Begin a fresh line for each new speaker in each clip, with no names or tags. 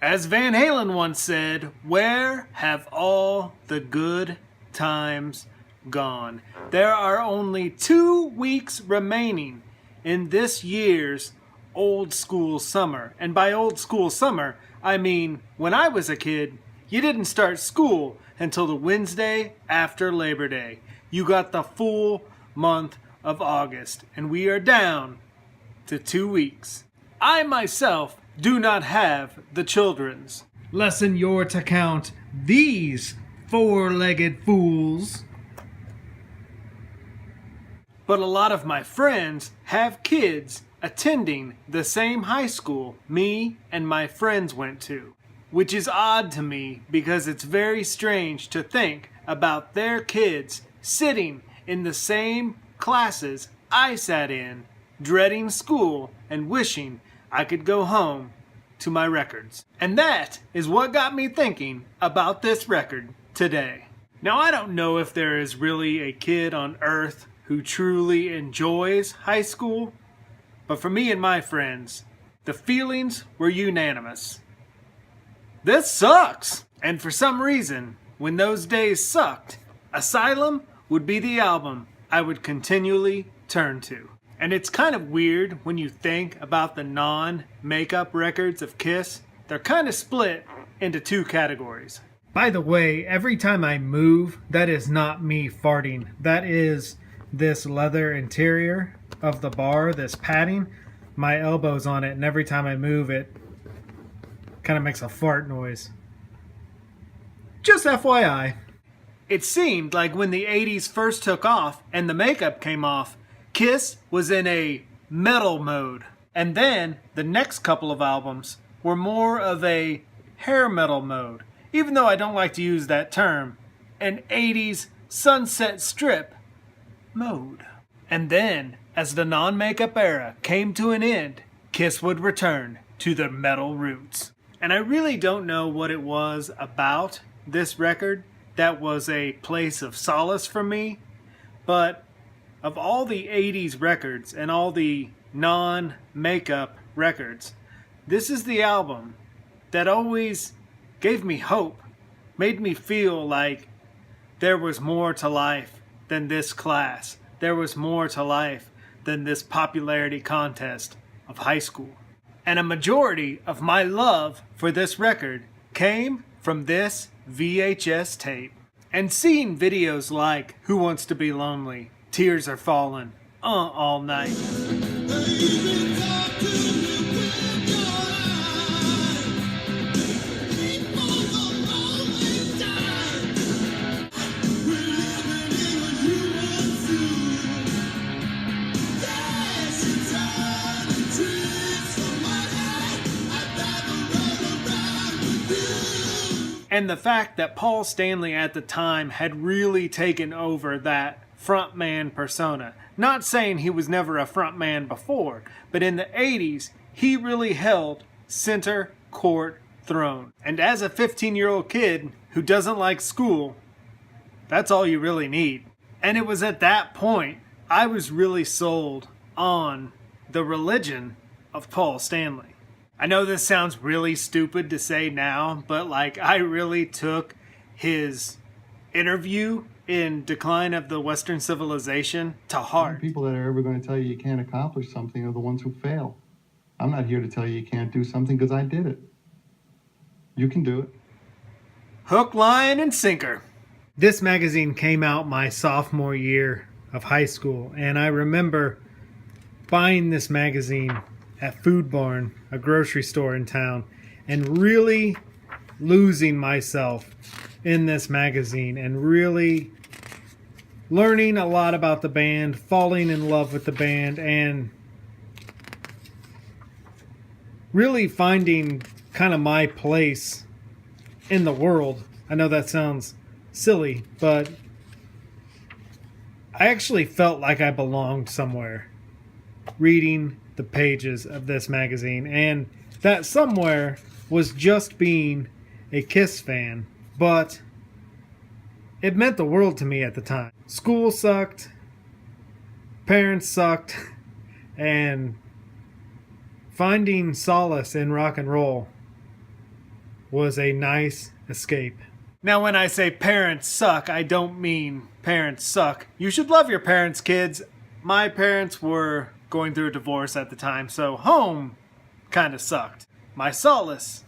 As Van Halen once said, where have all the good times gone? There are only 2 weeks remaining in this year's old school summer. And by old school summer, I mean when I was a kid, you didn't start school until the Wednesday after Labor Day. You got the full month of August, and we are down to 2 weeks. I myself do not have the children's lesson you're to count these four-legged fools. But a lot of my friends have kids attending the same high school me and my friends went to, which is odd to me because it's very strange to think about their kids sitting in the same classes I sat in, dreading school and wishing I could go home to my records. And that is what got me thinking about this record today. Now, I don't know if there is really a kid on earth who truly enjoys high school, but for me and my friends, the feelings were unanimous. This sucks! And for some reason, when those days sucked, Asylum would be the album I would continually turn to. And it's kind of weird when you think about the non-makeup records of Kiss. They're kind of split into 2 categories. By the way, every time I move, that is not me farting. That is this leather interior of the bar, this padding. My elbow's on it, and every time I move it kind of makes a fart noise. Just FYI. It seemed like when the 80s first took off and the makeup came off, Kiss was in a metal mode. And then the next couple of albums were more of a hair metal mode. Even though I don't like to use that term, an 80s sunset strip mode. And then, as the non-makeup era came to an end, Kiss would return to their metal roots. And I really don't know what it was about this record that was a place of solace for me, but of all the 80s records and all the non-makeup records, this is the album that always gave me hope, made me feel like there was more to life than this class. There was more to life than this popularity contest of high school. And a majority of my love for this record came from this VHS tape. And seeing videos like Who Wants to Be Lonely, Tears Are Falling, All Night. And the fact that Paul Stanley at the time had really taken over that frontman persona. Not saying he was never a frontman before, but in the 80s, he really held center court throne. And as a 15-year-old kid who doesn't like school, that's all you really need. And it was at that point I was really sold on the religion of Paul Stanley. I know this sounds really stupid to say now, but I really took his interview in Decline of the Western Civilization to heart.
The people that are ever going to tell you you can't accomplish something are the ones who fail. I'm not here to tell you you can't do something because I did it. You can do it.
Hook, line, and sinker. This magazine came out my sophomore year of high school, and I remember buying this magazine at Food Barn, a grocery store in town, and really losing myself in this magazine and really learning a lot about the band, falling in love with the band, and really finding kind of my place in the world. I know that sounds silly, but I actually felt like I belonged somewhere reading the pages of this magazine, and that somewhere was just being a Kiss fan, but it meant the world to me at the time. School sucked, parents sucked, and finding solace in rock and roll was a nice escape. Now, when I say parents suck, I don't mean parents suck. You should love your parents, kids. My parents were going through a divorce at the time, so home kind of sucked. My solace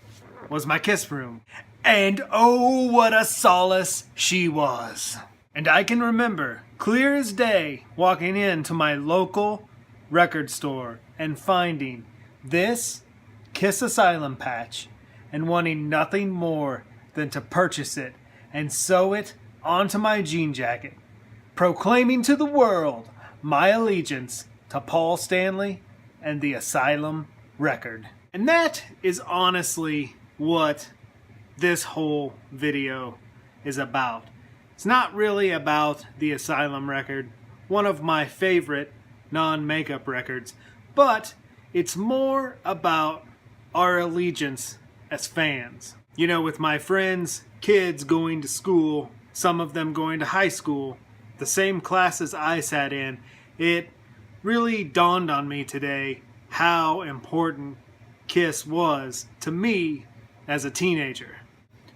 was my kiss room. And oh, what a solace she was. And I can remember, clear as day, walking into my local record store and finding this Kiss Asylum patch and wanting nothing more than to purchase it and sew it onto my jean jacket, proclaiming to the world my allegiance to Paul Stanley and the Asylum record. And that is honestly what this whole video is about. It's not really about the Asylum record, one of my favorite non-makeup records, but it's more about our allegiance as fans. You know, with my friends, kids going to school, some of them going to high school, the same classes I sat in, it really dawned on me today how important Kiss was to me as a teenager.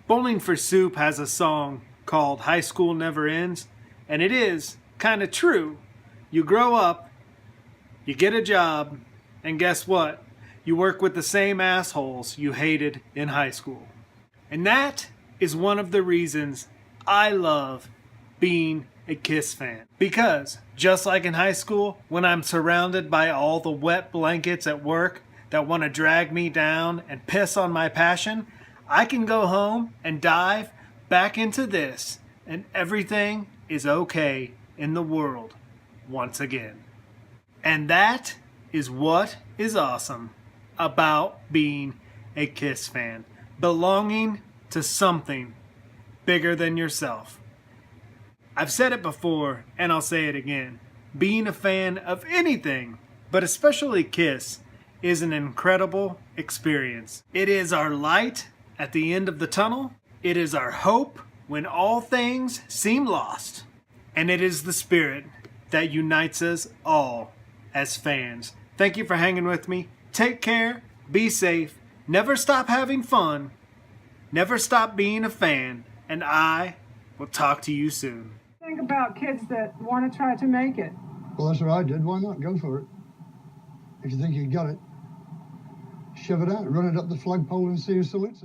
Bowling for Soup has a song called High School Never Ends, and it is kind of true. You grow up, you get a job, and guess what? You work with the same assholes you hated in high school. And that is one of the reasons I love being a Kiss fan. Because, just like in high school, when I'm surrounded by all the wet blankets at work that want to drag me down and piss on my passion, I can go home and dive back into this, and everything is okay in the world once again. And that is what is awesome about being a Kiss fan. Belonging to something bigger than yourself. I've said it before, and I'll say it again. Being a fan of anything, but especially Kiss, is an incredible experience. It is our light at the end of the tunnel. It is our hope when all things seem lost. And it is the spirit that unites us all as fans. Thank you for hanging with me. Take care, be safe, never stop having fun, never stop being a fan, and I will talk to you soon.
Think about kids that want to try to make it.
Well, that's what I did. Why not? Go for it. If you think you got it, shove it out, run it up the flagpole and see who salutes it.